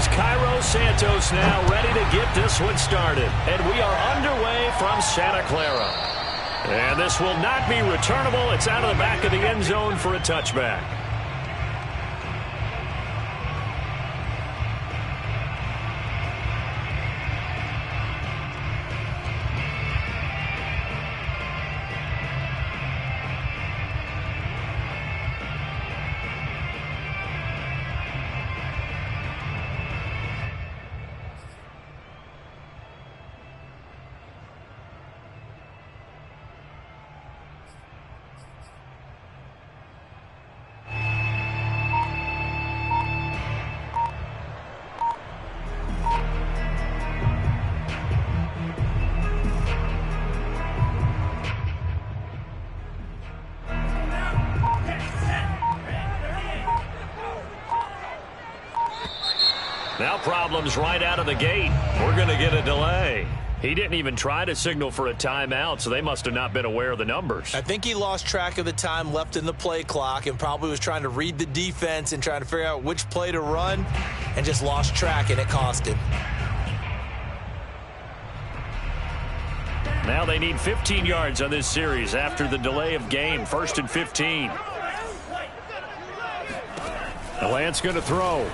Here's Cairo Santos now ready to get this one started. And we are underway from Santa Clara. And this will not be returnable. It's out of the back of the end zone for a touchback. Now problems right out of the gate. We're going to get a delay. He didn't even try to signal for a timeout, so they must have not been aware of the numbers. I think he lost track of the time left in the play clock and probably was trying to read the defense and trying to figure out which play to run and just lost track, and it cost him. Now they need 15 yards on this series after the delay of game. 1st and 15. Lance going to throw.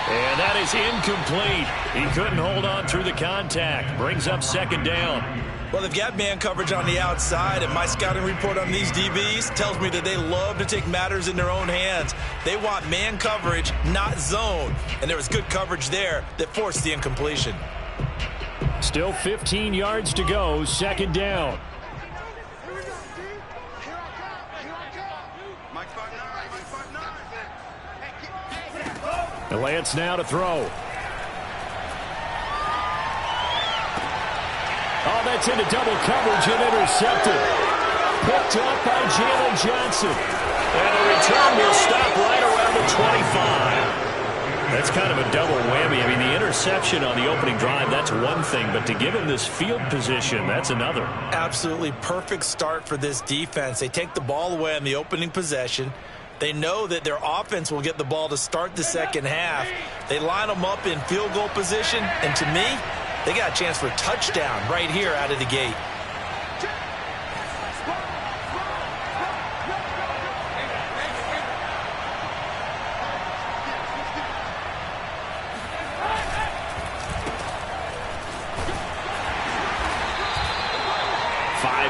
And that is incomplete. He couldn't hold on through the contact. Brings up 2nd down. Well, they've got man coverage on the outside, and my scouting report on these DBs tells me that they love to take matters in their own hands. They want man coverage, not zone. And there was good coverage there that forced the incompletion. Still 15 yards to go. 2nd down. Lance now to throw. Oh, that's into double coverage and intercepted. Picked up by Jalen Johnson. And the return will stop right around the 25. That's kind of a double whammy. I mean, the interception on the opening drive, that's one thing. But to give him this field position, that's another. Absolutely perfect start for this defense. They take the ball away on the opening possession. They know that their offense will get the ball to start the second half. They line them up in field goal position, and to me, they got a chance for a touchdown right here out of the gate.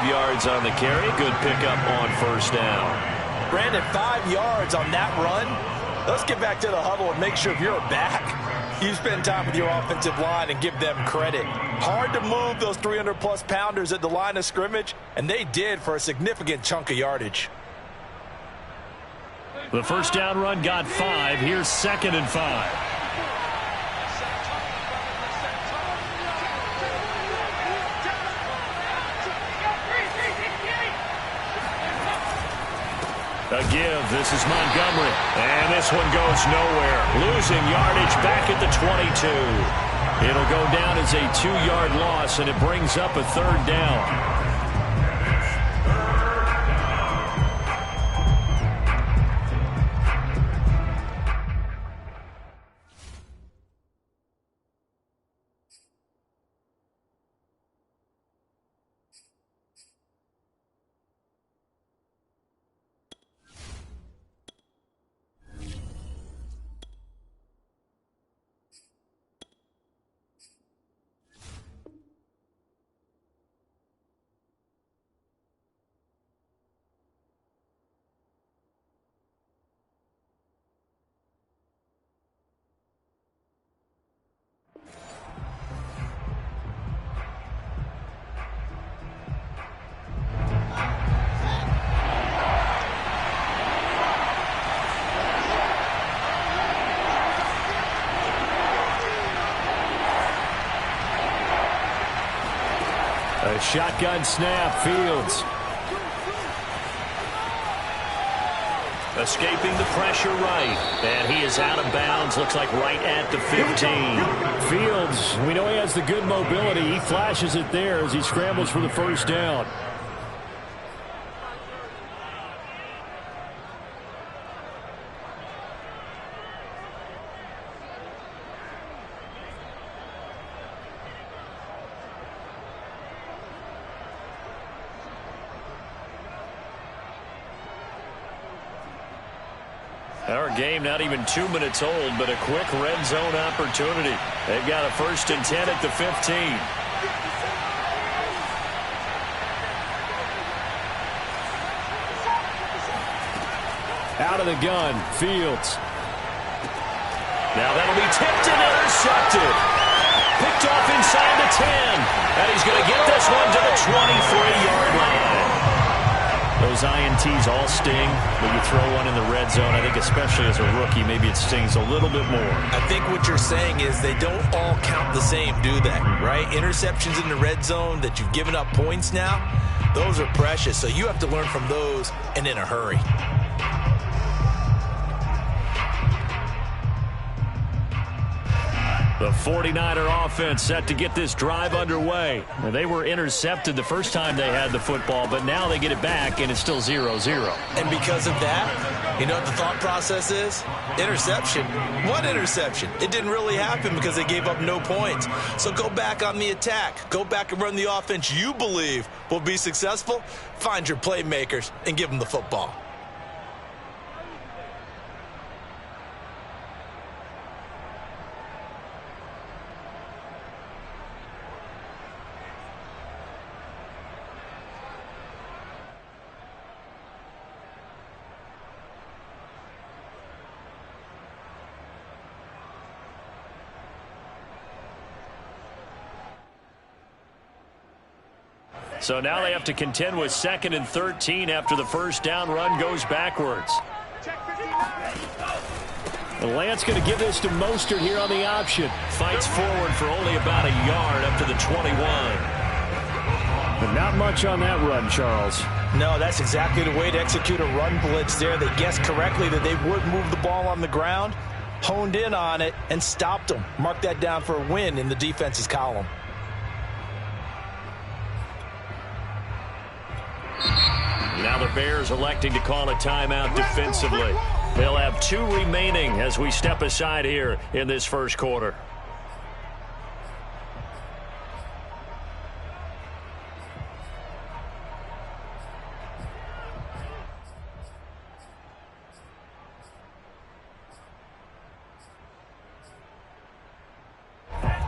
Yards on the carry. Good pickup on 1st down. Brandon, 5 yards on that run. Let's get back to the huddle and make sure if you're back, you spend time with your offensive line and give them credit. Hard to move those 300-plus pounders at the line of scrimmage, and they did for a significant chunk of yardage. The 1st down run got 5. Here's 2nd and 5. A give. This is Montgomery. And this one goes nowhere. Losing yardage back at the 22. It'll go down as a 2-yard loss, and it brings up a 3rd down. A shotgun snap, Fields. Escaping the pressure right. And he is out of bounds, looks like right at the 15. Fields, we know he has the good mobility. He flashes it there as he scrambles for the 1st down. Our game not even 2 minutes old, but a quick red zone opportunity. They've got a 1st and 10 at the 15. Out of the gun, Fields. Now that'll be tipped and intercepted. Picked off inside the 10. And he's going to get this one to the 23-yard line. Those INTs all sting, but you throw one in the red zone. I think especially as a rookie, maybe it stings a little bit more. I think what you're saying is they don't all count the same, do they? Right? Interceptions in the red zone that you've given up points now, those are precious. So you have to learn from those and in a hurry. The 49er offense set to get this drive underway. They were intercepted the first time they had the football, but now they get it back, and it's still 0-0. And because of that, you know what the thought process is? Interception. What interception? It didn't really happen because they gave up no points. So go back on the attack. Go back and run the offense you believe will be successful. Find your playmakers and give them the football. So now they have to contend with 2nd and 13 after the first down run goes backwards. And Lance going to give this to Mostert here on the option. Fights forward for only about a yard up to the 21. But not much on that run, Charles. No, that's exactly the way to execute a run blitz there. They guessed correctly that they would move the ball on the ground, honed in on it, and stopped them. Mark that down for a win in the defense's column. Now the Bears electing to call a timeout defensively. They'll have 2 remaining as we step aside here in this first quarter.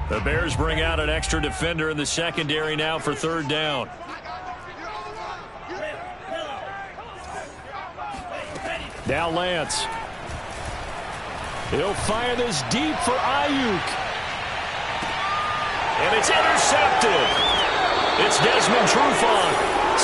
The Bears bring out an extra defender in the secondary now for 3rd down. Now Lance. He'll fire this deep for Ayuk. And it's intercepted. It's Desmond Trufant.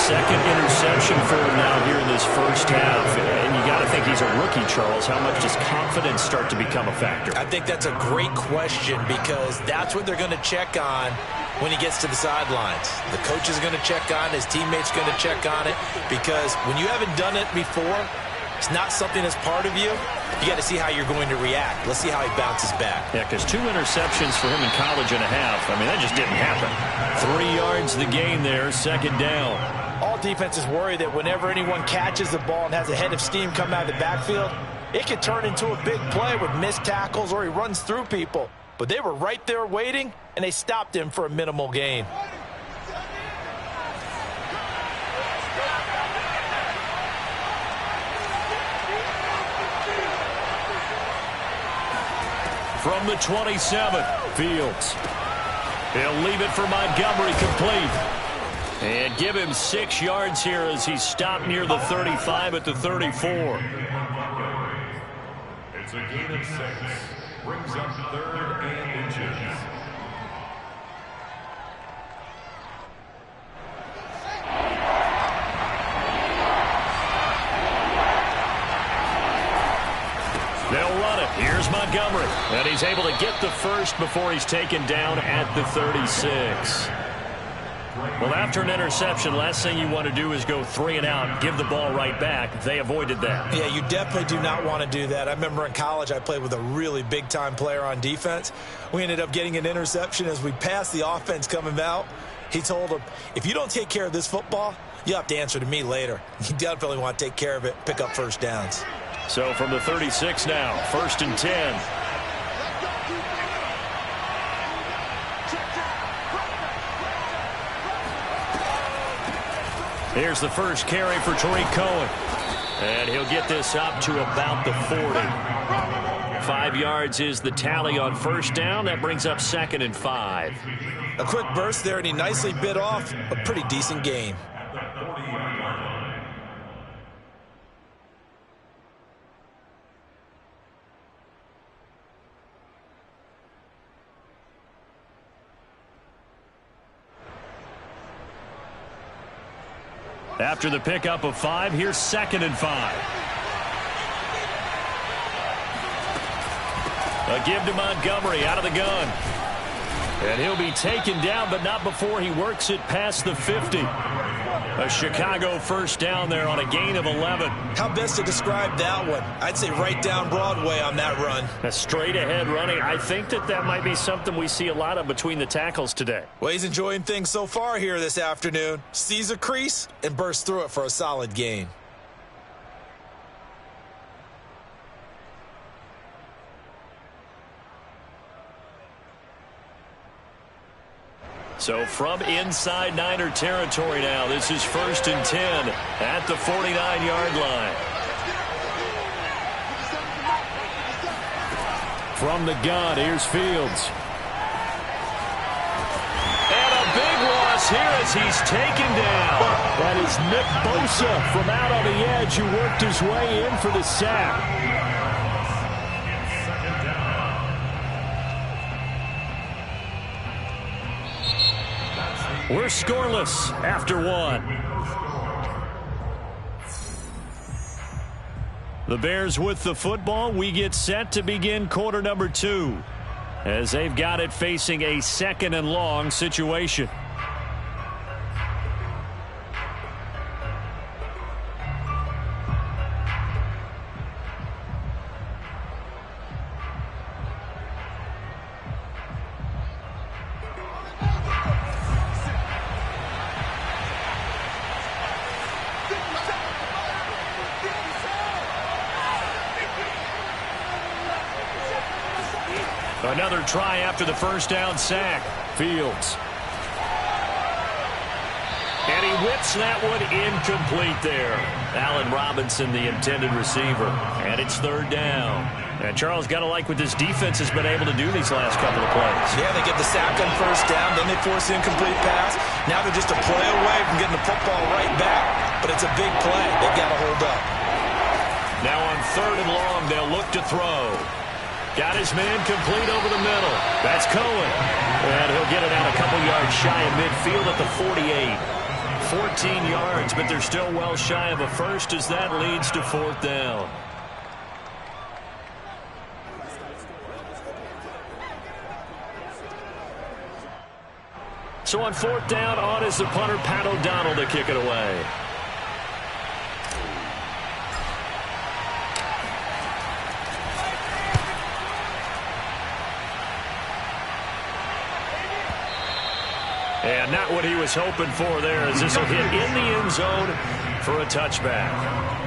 2nd interception for him now here in this first half. And you got to think he's a rookie, Charles. How much does confidence start to become a factor? I think that's a great question because that's what they're going to check on when he gets to the sidelines. The coach is going to check on it. His teammate's going to check on it because when you haven't done it before, it's not something that's part of you. You got to see how you're going to react. Let's see how he bounces back. Yeah, because 2 interceptions for him in college and a half. I mean, that just didn't happen. 3 yards the gain there, 2nd down. All defenses worry that whenever anyone catches the ball and has a head of steam come out of the backfield, it could turn into a big play with missed tackles or he runs through people. But they were right there waiting, and they stopped him for a minimal gain. From the 27, Fields. He'll leave it for Montgomery complete. And give him 6 yards here as he's stopped near the 35 at the 34. It's a gain of 6. Brings up 3rd and inches. They'll run it. Here's Montgomery. And he's able to get the first before he's taken down at the 36. Well, after an interception, last thing you want to do is go 3 and out, give the ball right back. They avoided that. Yeah, you definitely do not want to do that. I remember in college I played with a really big-time player on defense. We ended up getting an interception as we passed the offense coming out. He told him, if you don't take care of this football, you'll have to answer to me later. You definitely want to take care of it, pick up first downs. So from the 36 now, 1st and 10. Here's the first carry for Tariq Cohen. And he'll get this up to about the 40. 5 yards is the tally on first down. That brings up 2nd and 5. A quick burst there, and he nicely bit off a pretty decent gain. After the pickup of 5, here's 2nd and 5. A give to Montgomery out of the gun. And he'll be taken down, but not before he works it past the 50. A Chicago first down there on a gain of 11. How best to describe that one? I'd say right down Broadway on that run. A straight ahead running. I think that might be something we see a lot of between the tackles today. Well, he's enjoying things so far here this afternoon. Sees a crease and bursts through it for a solid gain. So from inside Niner territory now, this is 1st and 10 at the 49-yard line. From the gun, here's Fields. And a big loss here as he's taken down. That is Nick Bosa from out on the edge who worked his way in for the sack. We're scoreless after 1. The Bears with the football. We get set to begin quarter number 2 as they've got it facing a 2nd and long situation. Another try after the first down sack. Fields. And he whips that one incomplete there. Allen Robinson, the intended receiver. And it's 3rd down. And Charles, got to like what this defense has been able to do these last couple of plays. Yeah, they get the sack on first down, then they force the incomplete pass. Now they're just a play away from getting the football right back. But it's a big play. They've got to hold up. Now on 3rd and long, they'll look to throw. Got his man complete over the middle. That's Cohen. And he'll get it out a couple yards shy of midfield at the 48. 14 yards, but they're still well shy of a first as that leads to 4th down. So on 4th down, on is the punter, Pat O'Donnell, to kick it away. And not what he was hoping for there, as this will hit in the end zone for a touchback.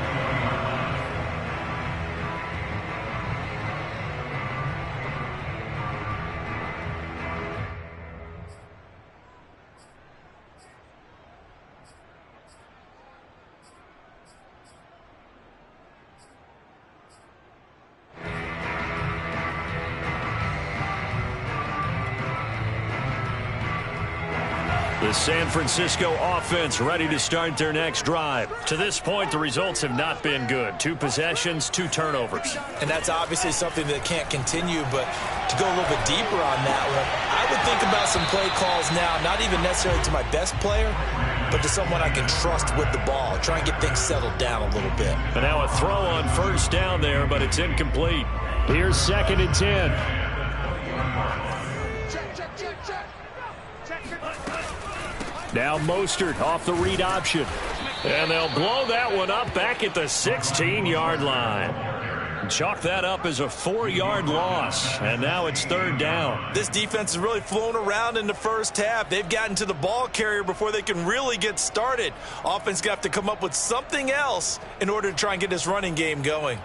The San Francisco offense ready to start their next drive. To this point, the results have not been good. 2 possessions, 2 turnovers. And that's obviously something that can't continue, but to go a little bit deeper on that one, I would think about some play calls now, not even necessarily to my best player, but to someone I can trust with the ball. Try and get things settled down a little bit. And now a throw on first down there, but it's incomplete. Here's 2nd and 10. Now Mostert off the read option. And they'll blow that one up back at the 16-yard line. Chalk that up as a 4-yard loss. And now it's 3rd down. This defense has really flown around in the first half. They've gotten to the ball carrier before they can really get started. Offense going to have to come up with something else in order to try and get this running game going.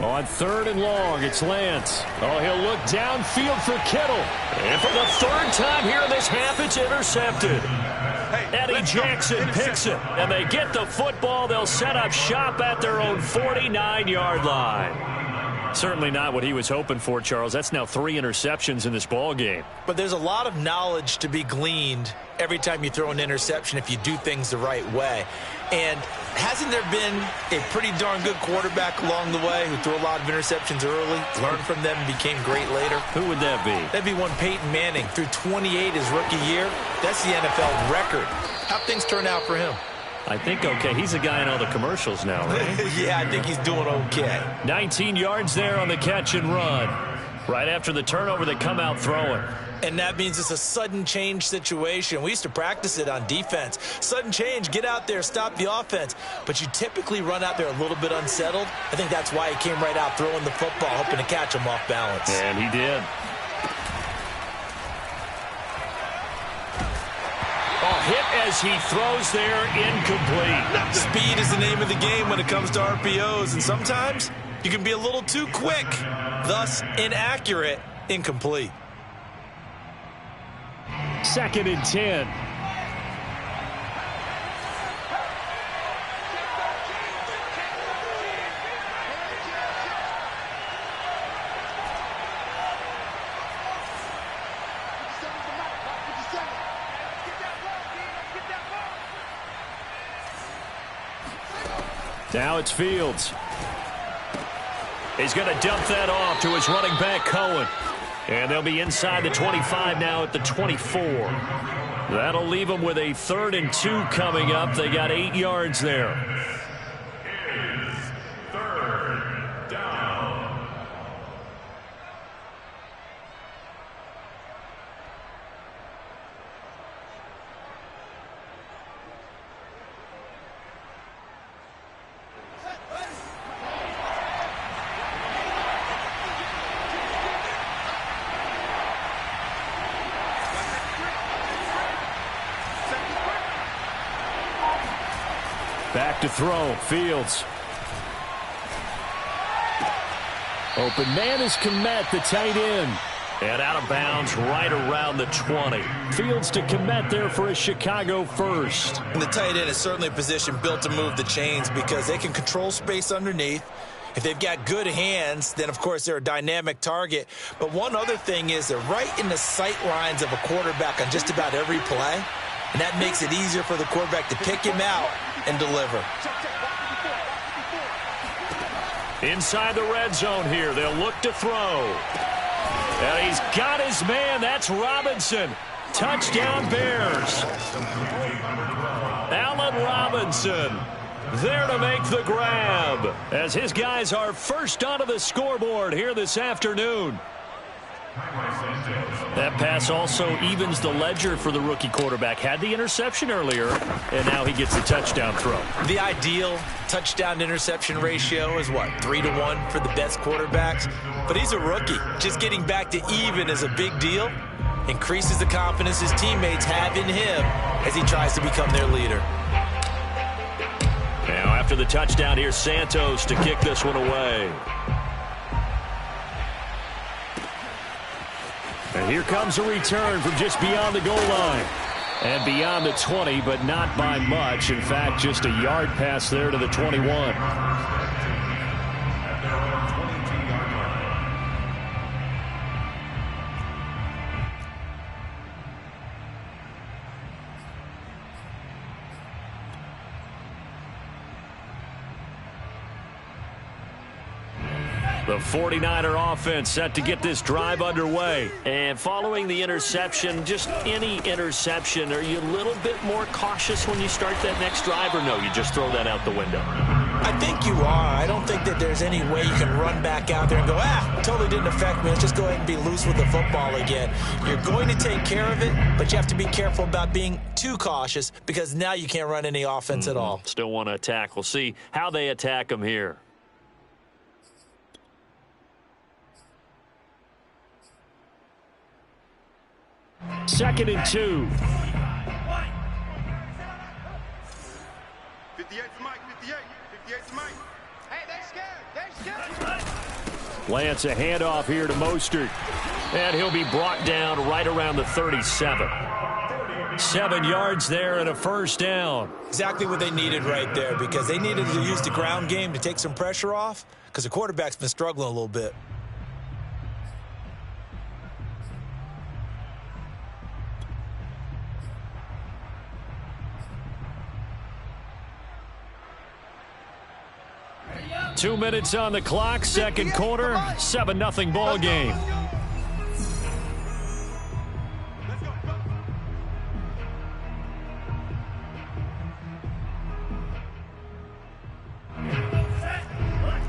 On 3rd and long, it's Lance. Oh, he'll look downfield for Kittle. And for the 3rd time here in this half, it's intercepted. Eddie Jackson picks it. And they get the football. They'll set up shop at their own 49-yard line. Certainly not what he was hoping for, Charles. That's now 3 interceptions in this ball game. But there's a lot of knowledge to be gleaned every time you throw an interception if you do things the right way. And hasn't there been a pretty darn good quarterback along the way who threw a lot of interceptions early, learned from them, and became great later? Who would that be? That'd be one Peyton Manning. Threw 28 his rookie year. That's the NFL record. How'd things turn out for him? I think okay. He's a guy in all the commercials now, right? Yeah, I think he's doing okay. 19 yards there on the catch and run. Right after the turnover, they come out throwing. And that means it's a sudden change situation. We used to practice it on defense. Sudden change, get out there, stop the offense. But you typically run out there a little bit unsettled. I think that's why he came right out throwing the football, hoping to catch him off balance. And he did. Hit as he throws there, incomplete. Speed is the name of the game when it comes to RPOs, and sometimes you can be a little too quick, thus inaccurate, incomplete. 2nd and 10. Now it's Fields. He's going to dump that off to his running back, Cohen. And they'll be inside the 25 now at the 24. That'll leave them with a 3rd and 2 coming up. They got 8 yards there. Is 3rd down. Back to throw. Fields. Open man is Kmet, the tight end. And out of bounds right around the 20. Fields to Kmet there for a Chicago first. And the tight end is certainly a position built to move the chains because they can control space underneath. If they've got good hands, then, of course, they're a dynamic target. But one other thing is they're right in the sight lines of a quarterback on just about every play. And that makes it easier for the quarterback to pick him out and deliver. Inside the red zone here, they'll look to throw. And he's got his man. That's Robinson. Touchdown Bears. Allen Robinson there to make the grab as his guys are first onto the scoreboard here this afternoon. That pass also evens the ledger for the rookie quarterback. Had the interception earlier, and now he gets the touchdown throw. The ideal touchdown-interception ratio is, what, 3-to-1 for the best quarterbacks? But he's a rookie. Just getting back to even is a big deal. Increases the confidence his teammates have in him as he tries to become their leader. Now after the touchdown, here's Santos to kick this one away. And here comes a return from just beyond the goal line. And beyond the 20, but not by much. In fact, just a yard pass there to the 21. The 49er offense set to get this drive underway. And following the interception, just any interception, are you a little bit more cautious when you start that next drive, or no, you just throw that out the window? I think you are. I don't think that there's any way you can run back out there and go, totally didn't affect me. Let's just go ahead and be loose with the football again. You're going to take care of it, but you have to be careful about being too cautious because now you can't run any offense at all. Still want to attack. We'll see how they attack them here. Second and 2. 58 to Mike, 58 to Mike. Lance a handoff here to Mostert. And he'll be brought down right around the 37. 7 yards there and a first down. Exactly what they needed right there, because they needed to use the ground game to take some pressure off, because the quarterback's been struggling a little bit. Two minutes on the clock, second quarter, 7-0 ball game.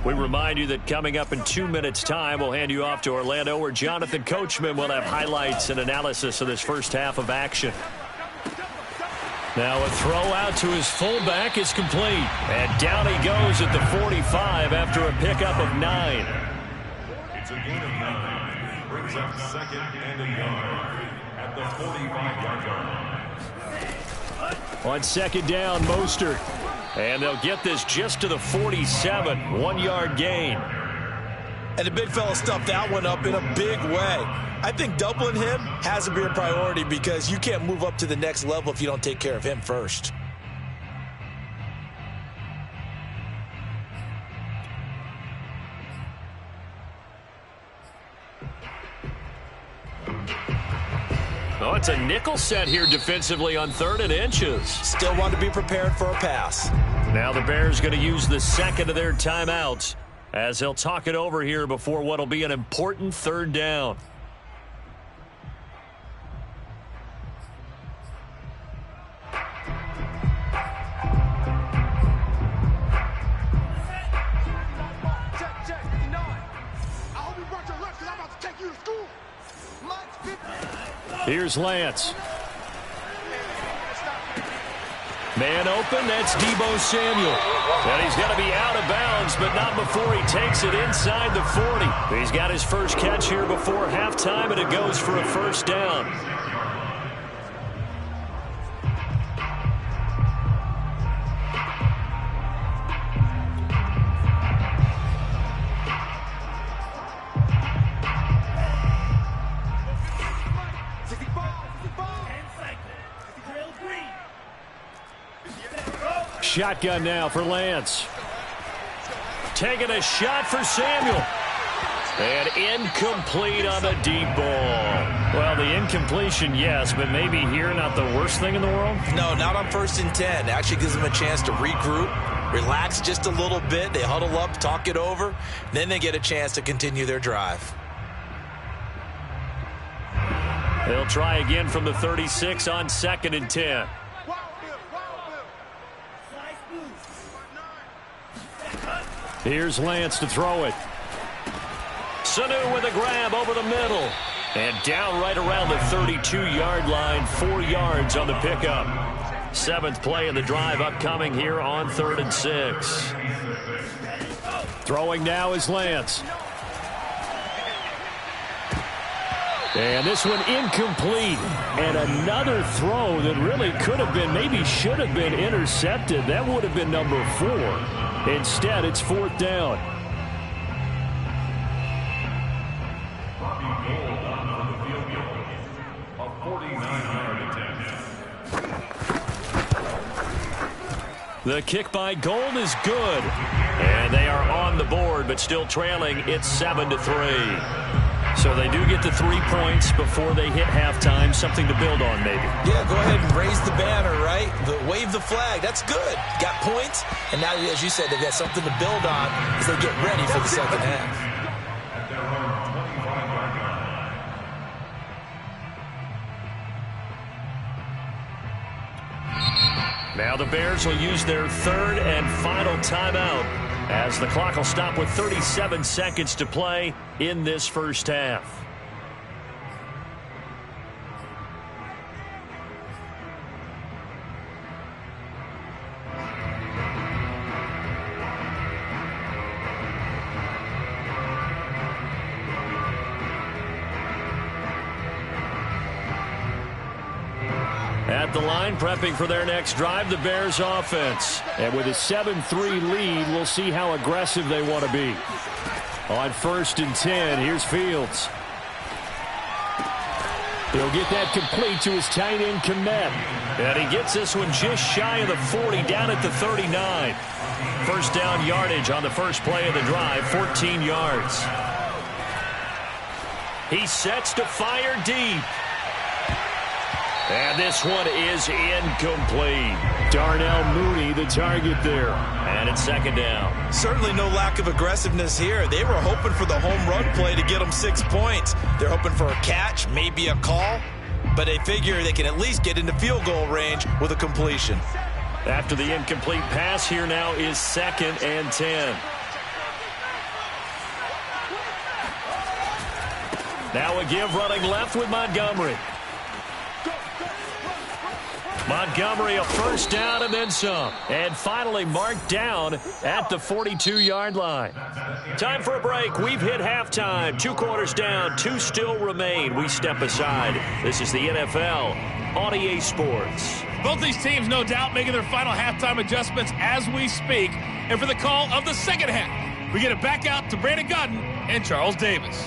We remind you that coming up in 2 minutes' time, we'll hand you off to Orlando, where Jonathan Coachman will have highlights and analysis of this first half of action. Now a throw out to his fullback is complete. And down he goes at the 45 after a pickup of 9. It's a gain of 9. Brings up second and a yard at the 45-yard line. On second down, Mostert. And they'll get this just to the 47. 1-yard gain. And the big fella stuffed that one up in a big way. I think doubling him has to be a priority, because you can't move up to the next level if you don't take care of him first. Oh, it's a nickel set here defensively on 3rd and inches. Still want to be prepared for a pass. Now the Bears going to use the second of their timeouts, as he'll talk it over here before what will be an important 3rd down. Here's Lance. Man open, that's Deebo Samuel. And he's going to be out of bounds, but not before he takes it inside the 40. He's got his first catch here before halftime, and it goes for a first down. Shotgun now for Lance. Taking a shot for Samuel. And incomplete on the deep ball. Well, the incompletion, yes, but maybe here not the worst thing in the world? No, not on 1st and 10. It actually gives them a chance to regroup, relax just a little bit. They huddle up, talk it over. Then they get a chance to continue their drive. They'll try again from the 36 on 2nd and 10. Here's Lance to throw it. Sanu with a grab over the middle. And down right around the 32-yard line, 4 yards on the pickup. 7th play of the drive upcoming here on 3rd and 6. Throwing now is Lance. And this one incomplete. And another throw that really could have been, maybe should have been intercepted. That would have been number 4. Instead, it's 4th down. A 49-yard attempt. The kick by Gold is good. And they are on the board, but still trailing. It's 7-3. So they do get the 3 points before they hit halftime. Something to build on, maybe. Yeah, go ahead and raise the banner, right? Wave the flag. That's good. Got points. And now, as you said, they've got something to build on as they get ready for the second half. At their own 25-yard line. Now the Bears will use their 3rd and final timeout, as the clock will stop with 37 seconds to play in this first half. At at the line, prepping for their next drive, the Bears offense. And with a 7-3 lead, we'll see how aggressive they want to be. On 1st and 10, here's Fields. He'll get that complete to his tight end, Kmet. And he gets this one just shy of the 40, down at the 39. First down yardage on the first play of the drive, 14 yards. He sets to fire deep. And this one is incomplete. Darnell Mooney, the target there. And it's 2nd down. Certainly no lack of aggressiveness here. They were hoping for the home run play to get them 6 points. They're hoping for a catch, maybe a call. But they figure they can at least get into field goal range with a completion. After the incomplete pass, here now is 2nd and 10. Now a give running left with Montgomery. Montgomery a first down and then some. And finally marked down at the 42-yard line. Time for a break. We've hit halftime. 2 quarters down. 2 still remain. We step aside. This is the NFL on EA Sports. Both these teams, no doubt, making their final halftime adjustments as we speak. And for the call of the second half, we get it back out to Brandon Godden and Charles Davis.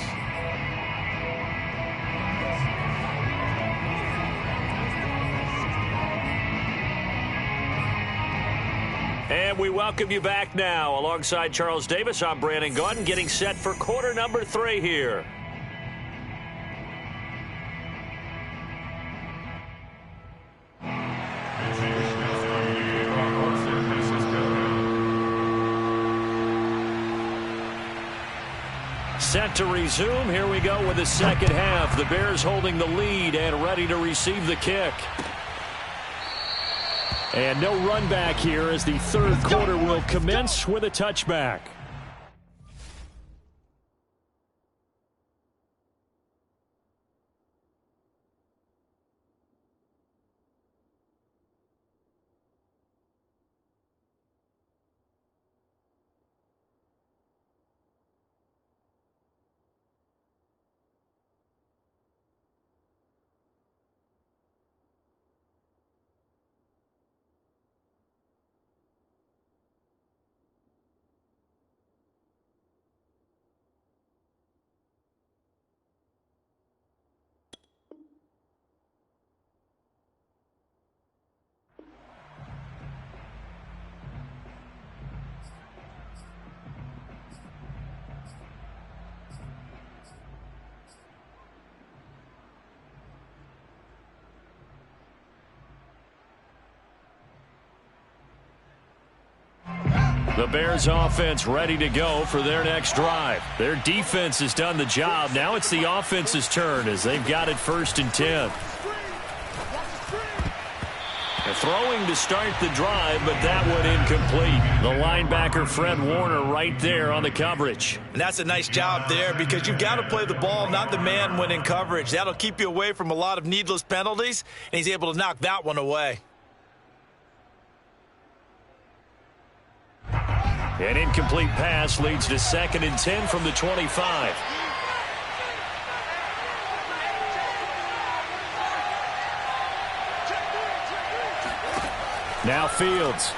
And we welcome you back now. Alongside Charles Davis, I'm Brandon Gaudin, getting set for quarter number 3 here. Set to resume. Here we go with the second half. The Bears holding the lead and ready to receive the kick. And no run back here as the third quarter will commence with a touchback. The Bears offense ready to go for their next drive. Their defense has done the job. Now it's the offense's turn as they've got it 1st and 10. They're throwing to start the drive, but that one incomplete. The linebacker, Fred Warner, right there on the coverage. And that's a nice job there because you've got to play the ball, not the man when in coverage. That'll keep you away from a lot of needless penalties, and he's able to knock that one away. An incomplete pass leads to 2nd and 10 from the 25. Now Fields.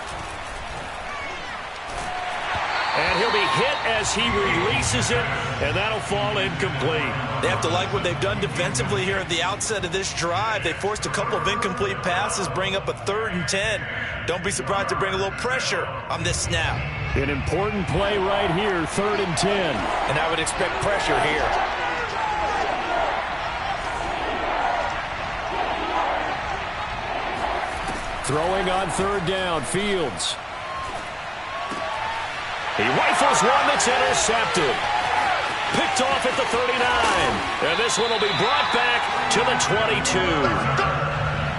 And he'll be hit as he releases it, and that'll fall incomplete. They have to like what they've done defensively here at the outset of this drive. They forced a couple of incomplete passes, bring up a 3rd and 10. Don't be surprised to bring a little pressure on this snap. An important play right here, 3rd and 10. And I would expect pressure here. Throwing on 3rd down, Fields. He rifles one that's intercepted. Picked off at the 39. And this one will be brought back to the 22.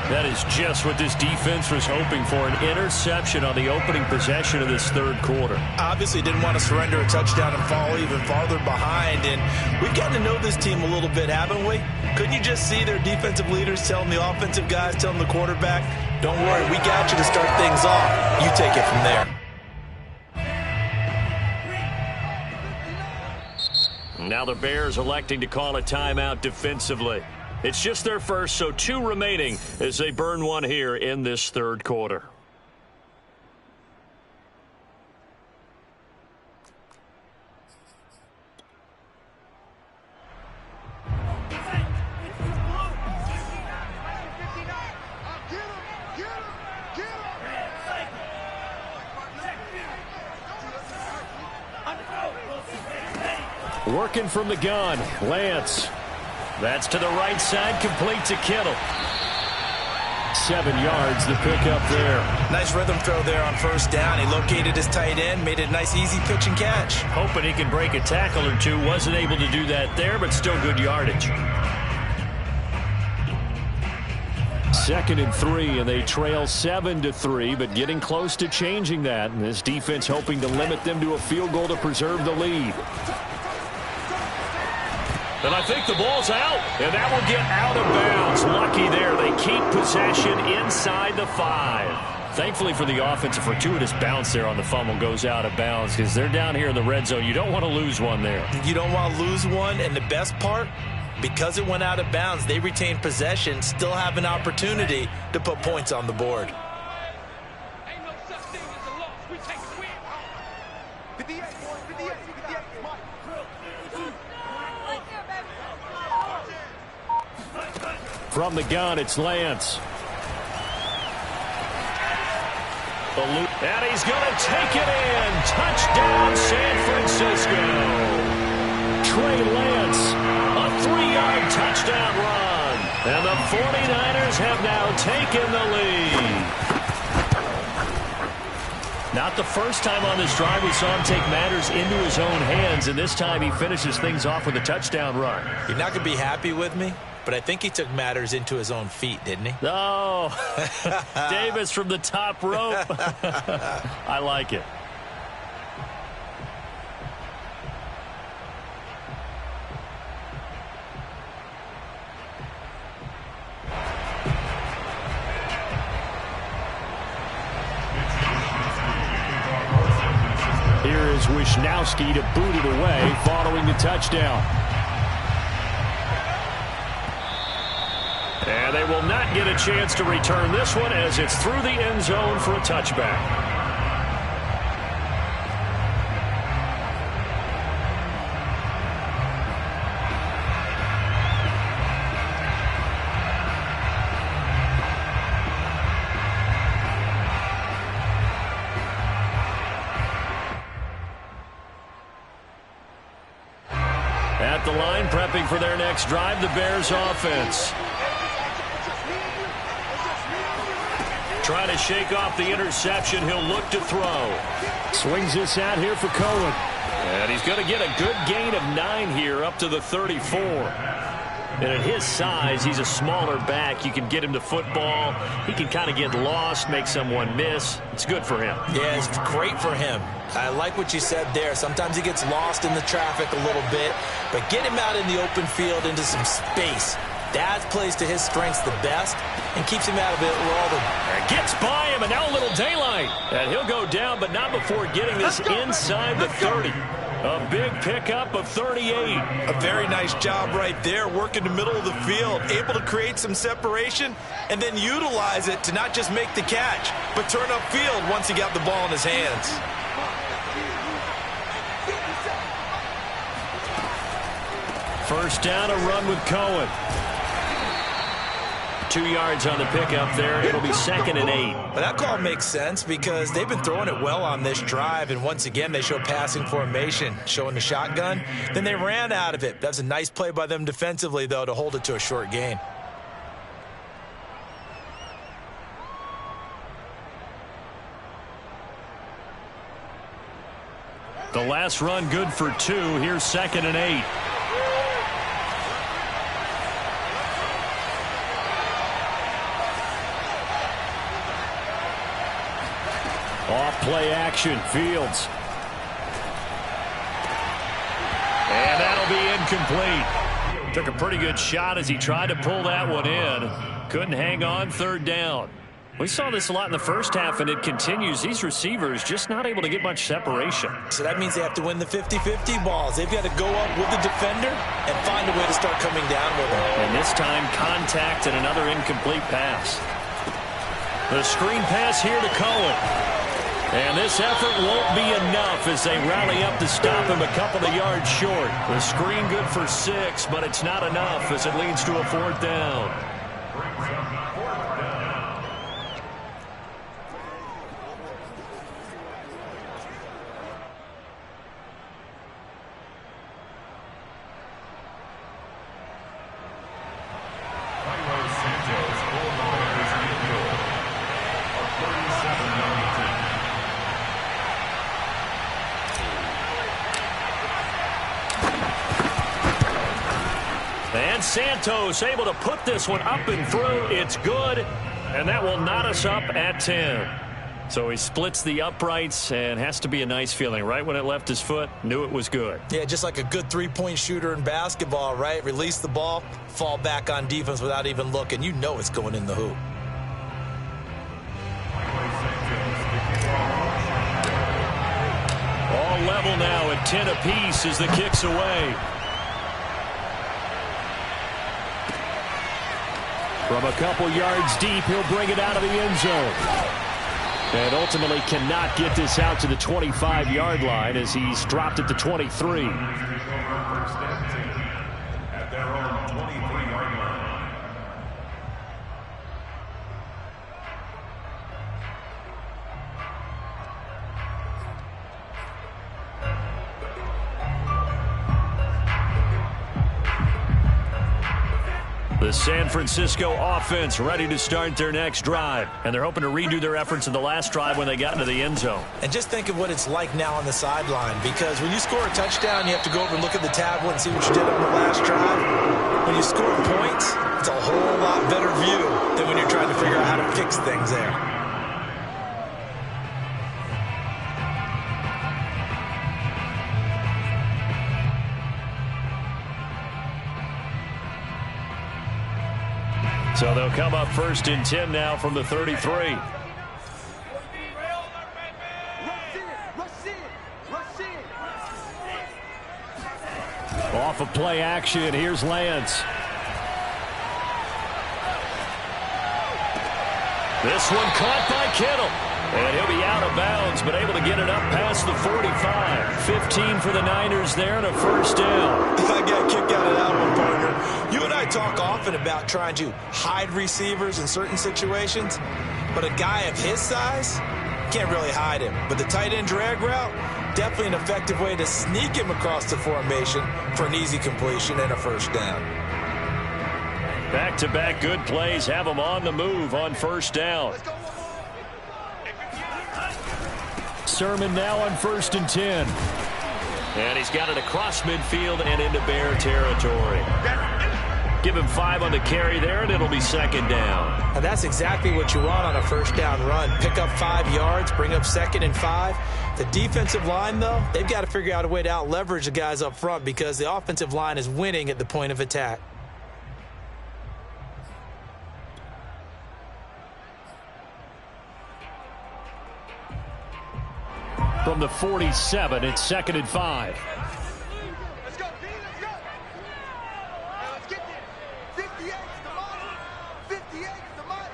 That is just what this defense was hoping for, an interception on the opening possession of this third quarter. Obviously didn't want to surrender a touchdown and fall even farther behind. And we've gotten to know this team a little bit, haven't we? Couldn't you just see their defensive leaders telling the offensive guys, telling the quarterback, don't worry, we got you to start things off. You take it from there. Now the Bears electing to call a timeout defensively. It's just their first, so 2 remaining as they burn one here in this third quarter. Working from the gun, Lance. That's to the right side, complete to Kittle. 7 yards, the pickup there. Nice rhythm throw there on first down. He located his tight end, made it a nice easy pitch and catch. Hoping he can break a tackle or two. Wasn't able to do that there, but still good yardage. 2nd and 3, and they trail 7-3, but getting close to changing that. And this defense hoping to limit them to a field goal to preserve the lead. And I think the ball's out, and that will get out of bounds. Lucky there. They keep possession inside the 5. Thankfully for the offense, a fortuitous bounce there on the fumble goes out of bounds because they're down here in the red zone. You don't want to lose one there. You don't want to lose one, and the best part, because it went out of bounds, they retain possession, still have an opportunity to put points on the board. From the gun, it's Lance. And he's going to take it in. Touchdown, San Francisco. Trey Lance, a 3-yard touchdown run. And the 49ers have now taken the lead. Not the first time on this drive we saw him take matters into his own hands, and this time he finishes things off with a touchdown run. You're not going to be happy with me, but I think he took matters into his own feet, didn't he? Oh, Davis from the top rope. I like it. Here is Wisnowski to boot it away following the touchdown. And they will not get a chance to return this one as it's through the end zone for a touchback. At the line, prepping for their next drive, the Bears offense. Trying to shake off the interception. He'll look to throw. Swings this out here for Cohen. And he's going to get a good gain of 9 here up to the 34. And at his size, he's a smaller back. You can get him to football. He can kind of get lost, make someone miss. It's good for him. Yeah, it's great for him. I like what you said there. Sometimes he gets lost in the traffic a little bit, but get him out in the open field into some space. That plays to his strengths the best and keeps him out of it where all the... Gets by him, and now a little daylight. And he'll go down, but not before getting this inside the 30. A big pickup of 38. A very nice job right there, working the middle of the field, able to create some separation and then utilize it to not just make the catch, but turn upfield once he got the ball in his hands. First down, a run with Cohen. 2 yards on the pickup there. It'll be 2nd and 8. But that call makes sense because they've been throwing it well on this drive, and once again they show passing formation, showing the shotgun. Then they ran out of it. That's a nice play by them defensively, though, to hold it to a short gain. The last run good for 2. Here's 2nd and 8. Off play action, Fields. And that'll be incomplete. Took a pretty good shot as he tried to pull that one in. Couldn't hang on, 3rd down. We saw this a lot in the first half, and it continues. These receivers just not able to get much separation. So that means they have to win the 50-50 balls. They've got to go up with the defender and find a way to start coming down with them. And this time, contact and another incomplete pass. The screen pass here to Cohen. And this effort won't be enough as they rally up to stop him a couple of yards short. The screen good for 6, but it's not enough as it leads to a 4th down. And Santos able to put this one up and through. It's good, and that will knot us up at 10. So he splits the uprights, and has to be a nice feeling. Right when it left his foot, knew it was good. Yeah, just like a good three-point shooter in basketball, right? Release the ball, fall back on defense without even looking. You know it's going in the hoop. All level now at 10 apiece as the kick's away. From a couple yards deep, he'll bring it out of the end zone. And ultimately cannot get this out to the 25-yard line as he's dropped it to 23. At their own 23-yard line. The San Francisco offense ready to start their next drive. And they're hoping to redo their efforts in the last drive when they got into the end zone. And just think of what it's like now on the sideline, because when you score a touchdown, you have to go over and look at the tablet and see what you did on the last drive. When you score points, it's a whole lot better view than when you're trying to figure out how to fix things there. So they'll come up 1st and 10 now from the 33. Off of play action, here's Lance. This one caught by Kittle. And he'll be out of bounds, but able to get it up past the 45. 15 for the Niners there and a 1st down. I got a kick out of that one, partner. You and I talk often about trying to hide receivers in certain situations, but a guy of his size can't really hide him. But the tight end drag route, definitely an effective way to sneak him across the formation for an easy completion and a 1st down. Back-to-back good plays have him on the move on 1st down. Sermon now on 1st and 10. And he's got it across midfield and into Bear territory. Give him 5 on the carry there, and it'll be 2nd down. And that's exactly what you want on a 1st down run. Pick up 5 yards, bring up 2nd and 5. The defensive line, though, they've got to figure out a way to out-leverage the guys up front because the offensive line is winning at the point of attack. From the 47, it's 2nd and 5. Let's go, D, let's go. Hey, let's get there. 58 is the model. 58 is the model.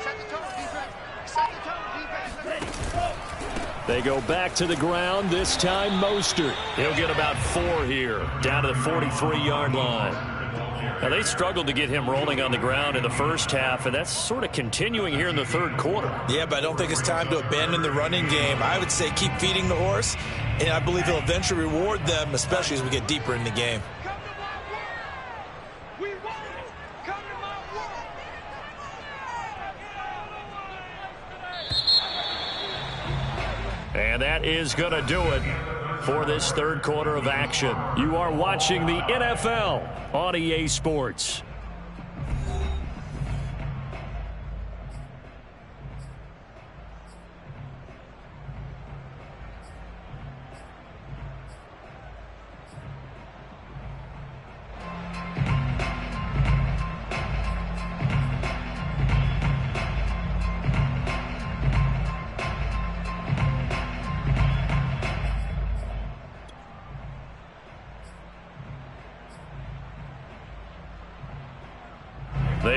Set the tone, defense. Set the tone, defense. They go back to the ground, this time Mostert. He'll get about 4 here, down to the 43-yard line. Now, they struggled to get him rolling on the ground in the first half, and that's sort of continuing here in the 3rd quarter. Yeah, but I don't think it's time to abandon the running game. I would say keep feeding the horse, and I believe he'll eventually reward them, especially as we get deeper in the game. Come to my world. We want it. Come to my world. And that is going to do it for this 3rd quarter of action. You are watching the NFL on EA Sports.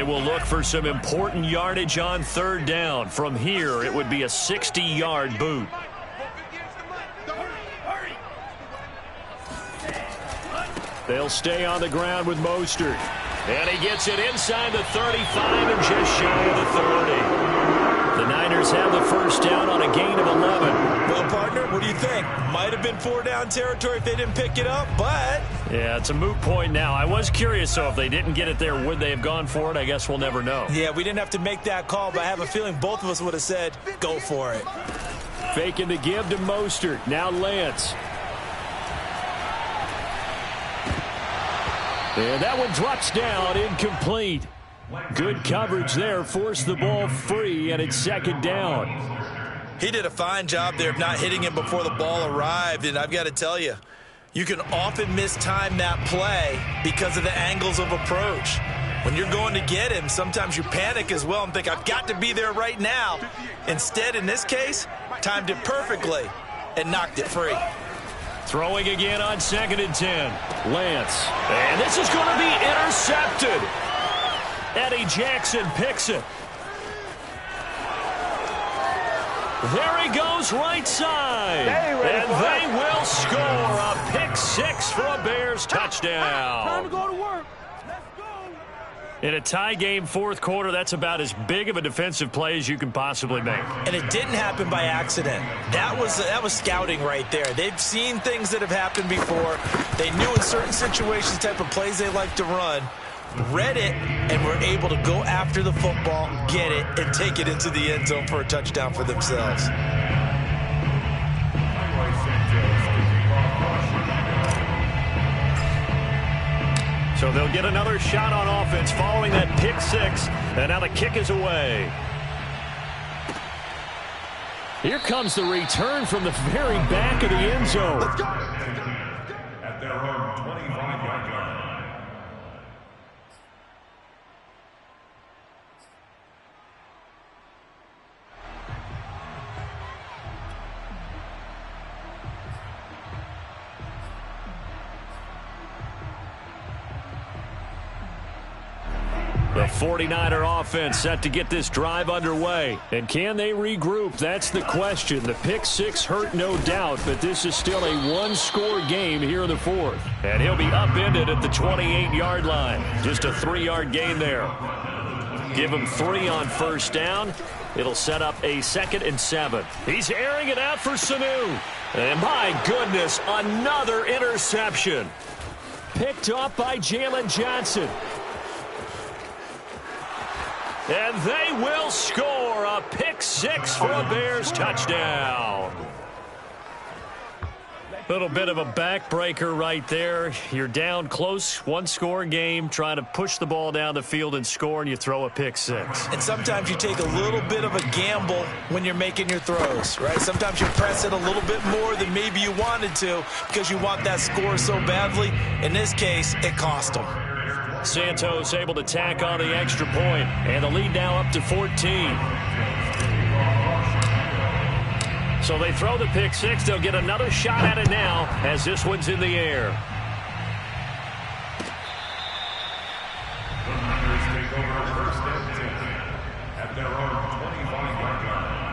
They will look for some important yardage on third down. From here, it would be a 60-yard boot. They'll stay on the ground with Mostert. And he gets it inside the 35 and just shy of the 30. The Niners have the first down on a gain of 11. Well, partner, what do you think? Might have been 4-down territory if they didn't pick it up, but... Yeah, it's a moot point now. I was curious, so if they didn't get it there, would they have gone for it? I guess we'll never know. Yeah, we didn't have to make that call, but I have a feeling both of us would have said, go for it. Faking the give to Mostert. Now Lance. And that one drops down, incomplete. Good coverage there, forced the ball free, and it's second down. He did a fine job there of not hitting him before the ball arrived, and I've got to tell you, you can often mistime that play because of the angles of approach. When you're going to get him, sometimes you panic as well and think, I've got to be there right now. Instead, in this case, timed it perfectly and knocked it free. Throwing again on 2nd and 10. Lance. And this is going to be intercepted. Eddie Jackson picks it. There he goes right side. And they will score a pick 6 for a Bears touchdown. Time to go to work. Let's go. In a tie game fourth quarter, that's about as big of a defensive play as you can possibly make. And it didn't happen by accident. That was scouting right there. They've seen things that have happened before. They knew in certain situations the type of plays they like to run. Read it, and were able to go after the football, get it, and take it into the end zone for a touchdown for themselves. So they'll get another shot on offense following that pick 6, and now the kick is away. Here comes the return from the very back of the end zone. At their own 25-yard line. The 49er offense set to get this drive underway. And can they regroup? That's the question. The pick 6 hurt, no doubt, but this is still a one-score game here in the fourth. And he'll be upended at the 28-yard line. Just a 3-yard gain there. Give him 3 on first down. It'll set up a 2nd and 7. He's airing it out for Sanu. And my goodness, another interception. Picked off by Jalen Johnson. And they will score a pick 6 for a Bears touchdown. Little bit of a backbreaker right there. You're down close, one-score game, trying to push the ball down the field and score, and you throw a pick 6. And sometimes you take a little bit of a gamble when you're making your throws, right? Sometimes you press it a little bit more than maybe you wanted to because you want that score so badly. In this case, it cost them. Santos able to tack on the extra point, and the lead now up to 14. So they throw the pick 6. They'll get another shot at it now as this one's in the air. The Niners take over first and 10 at their own 25-yard line.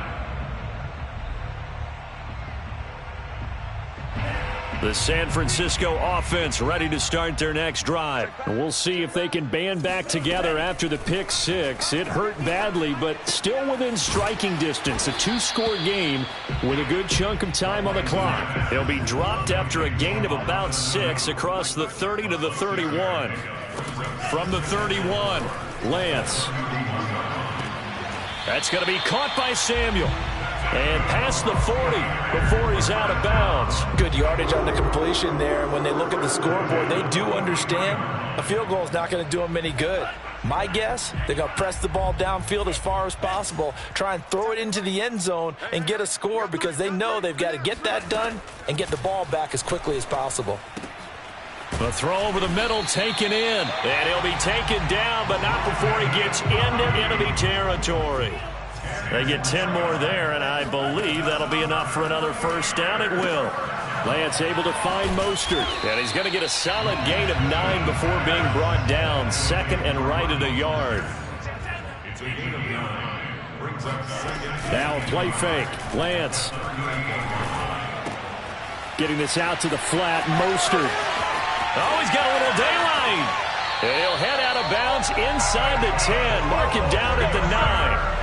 The San Francisco offense ready to start their next drive. And we'll see if they can band back together after the pick 6. It hurt badly, but still within striking distance. A 2-score game with a good chunk of time on the clock. They'll be dropped after a gain of about 6 across the 30 to the 31. From the 31, Lance. That's going to be caught by Samuel. And past the 40 before he's out of bounds. Good yardage on the completion there. When they look at the scoreboard, they do understand a field goal is not going to do them any good. My guess, they're going to press the ball downfield as far as possible, try and throw it into the end zone and get a score because they know they've got to get that done and get the ball back as quickly as possible. The throw over the middle taken in. And he'll be taken down, but not before he gets into enemy territory. They get 10 more there, and I believe that'll be enough for another first down. It will. Lance able to find Mostert. And he's going to get a solid gain of 9 before being brought down. Second and right at a yard. Now play fake. Lance getting this out to the flat. Mostert. Oh, he's got a little daylight. And he'll head out of bounds inside the 10. Mark him down at the 9.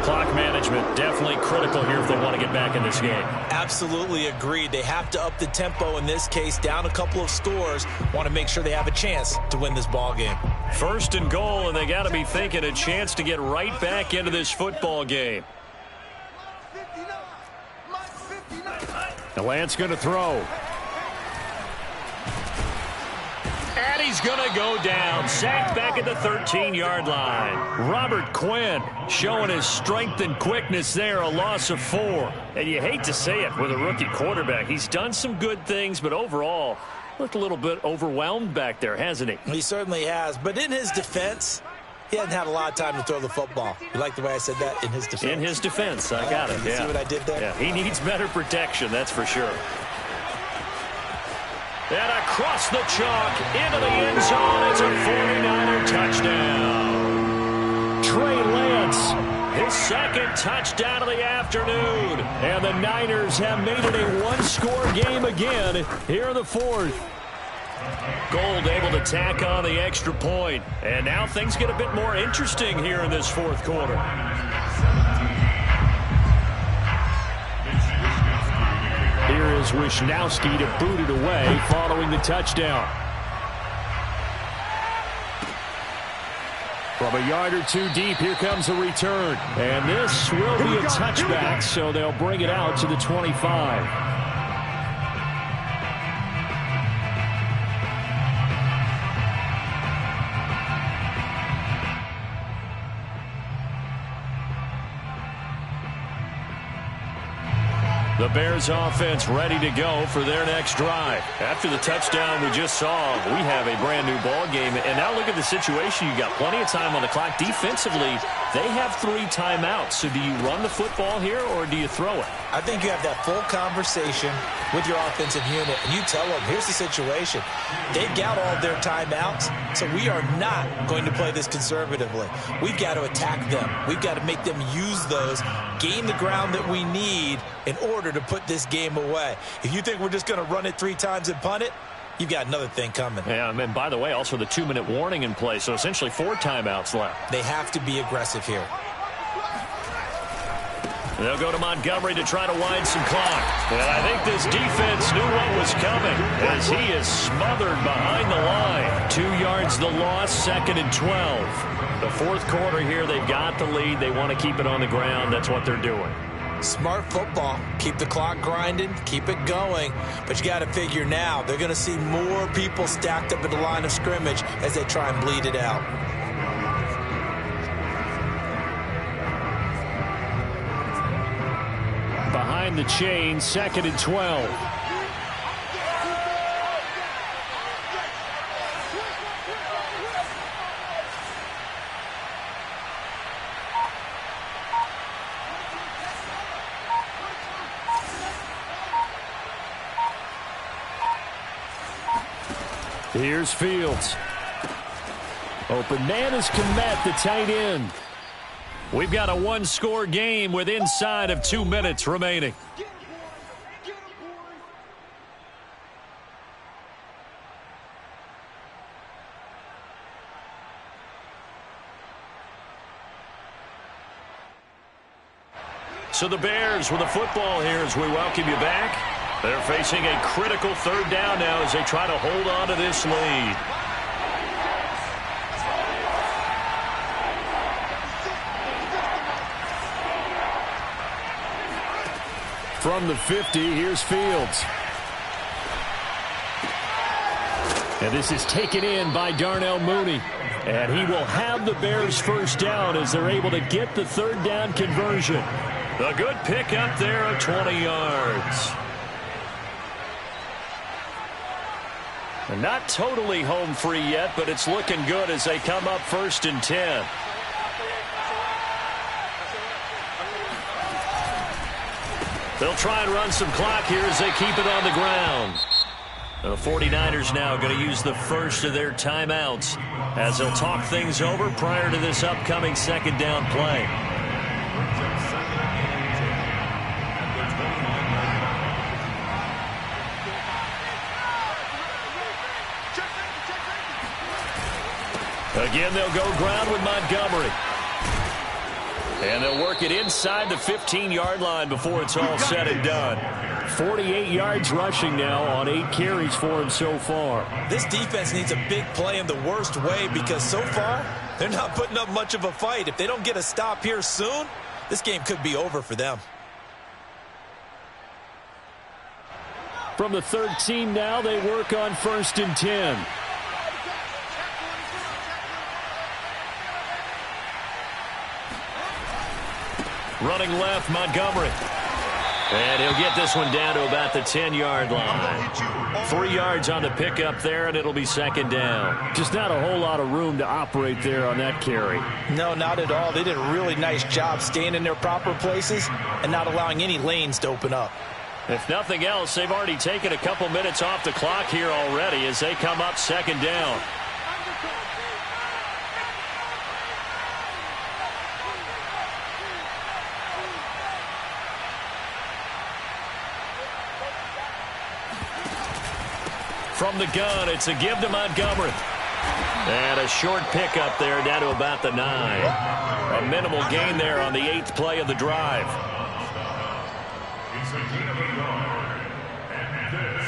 Clock management definitely critical here if they want to get back in this game. Absolutely agreed. They have to up the tempo in this case, down a couple of scores. Want to make sure they have a chance to win this ball game. First and goal, and they got to be thinking a chance to get right back into this football game. The Lance going to throw. And he's going to go down. Sacked back at the 13-yard line. Robert Quinn showing his strength and quickness there. A loss of 4. And you hate to say it with a rookie quarterback. He's done some good things, but overall looked a little bit overwhelmed back there, hasn't he? He certainly has. But in his defense, he hasn't had a lot of time to throw the football. You like the way I said that? In his defense. In his defense. I got it. You see what I did there? Yeah, he needs better protection, that's for sure. And across the chalk, into the end zone, it's a 49er touchdown. Trey Lance, his second touchdown of the afternoon. And the Niners have made it a one-score game again here in the fourth. Gold able to tack on the extra point. And now things get a bit more interesting here in this fourth quarter. Here is Wisnowski to boot it away following the touchdown. From a yard or two deep, here comes a return. And this will be a touchback, so they'll bring it out to the 25. The Bears offense ready to go for their next drive. After the touchdown we just saw, we have a brand new ball game. And now look at the situation. You got plenty of time on the clock. Defensively, they have 3 timeouts. So do you run the football here or do you throw it? I think you have that full conversation with your offensive unit, and you tell them, here's the situation. They've got all of their timeouts, so we are not going to play this conservatively. We've got to attack them. We've got to make them use those, gain the ground that we need in order to put this game away. If you think we're just going to run it 3 times and punt it, you've got another thing coming. Yeah, and by the way, also the 2-minute warning in play, so essentially 4 timeouts left. They have to be aggressive here. They'll go to Montgomery to try to wind some clock. And I think this defense knew what was coming as he is smothered behind the line. 2 yards the loss, 2nd and 12. The fourth quarter here, they've got the lead. They want to keep it on the ground. That's what they're doing. Smart football. Keep the clock grinding, keep it going. But you got to figure now, they're going to see more people stacked up at the line of scrimmage as they try and bleed it out. Behind the chain, 2nd and 12. Here's Fields. Open man is Kmet, the tight end. We've got a one-score game with inside of 2 minutes remaining. So the Bears with the football here as we welcome you back. They're facing a critical 3rd down now as they try to hold on to this lead. From the 50, here's Fields. And this is taken in by Darnell Mooney. And he will have the Bears first down as they're able to get the 3rd down conversion. A good pick up there of 20 yards. And not totally home free yet, but it's looking good as they come up 1st and 10. They'll try and run some clock here as they keep it on the ground. The 49ers now going to use the first of their timeouts as they'll talk things over prior to this upcoming second down play. Again, they'll go ground with Montgomery. And they'll work it inside the 15-yard line before it's all said and done. 48 yards rushing now on 8 carries for him so far. This defense needs a big play in the worst way because so far they're not putting up much of a fight. If they don't get a stop here soon, this game could be over for them. From the 13 now, they work on 1st and 10. Running left, Montgomery. And he'll get this one down to about the 10-yard line. 3 yards on the pickup there, and it'll be second down. Just not a whole lot of room to operate there on that carry. No, not at all. They did a really nice job staying in their proper places and not allowing any lanes to open up. If nothing else, they've already taken a couple minutes off the clock here already as they come up second down. From the gun, it's a give to Montgomery. And a short pickup there down to about the 9. A minimal gain there on the 8th play of the drive. It's a gain of a yard. And this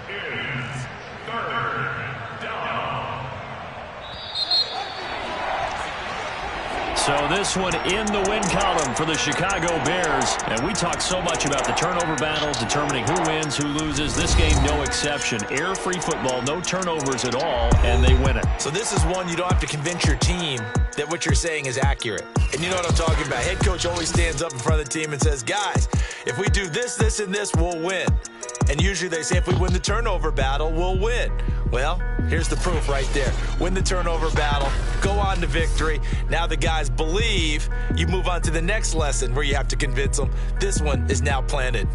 is 3rd down. So this one in the win column for the Chicago Bears. And we talk so much about the turnover battle, determining who wins, who loses. This game, no exception. Error-free football, no turnovers at all, and they win it. So this is one you don't have to convince your team that what you're saying is accurate. And you know what I'm talking about. Head coach always stands up in front of the team and says, guys, if we do this, this, and this, we'll win. And usually they say if we win the turnover battle, we'll win. Well, here's the proof right there. Win the turnover battle, go on to victory. Now the guys believe. You move on to the next lesson where you have to convince them. This one is now planted.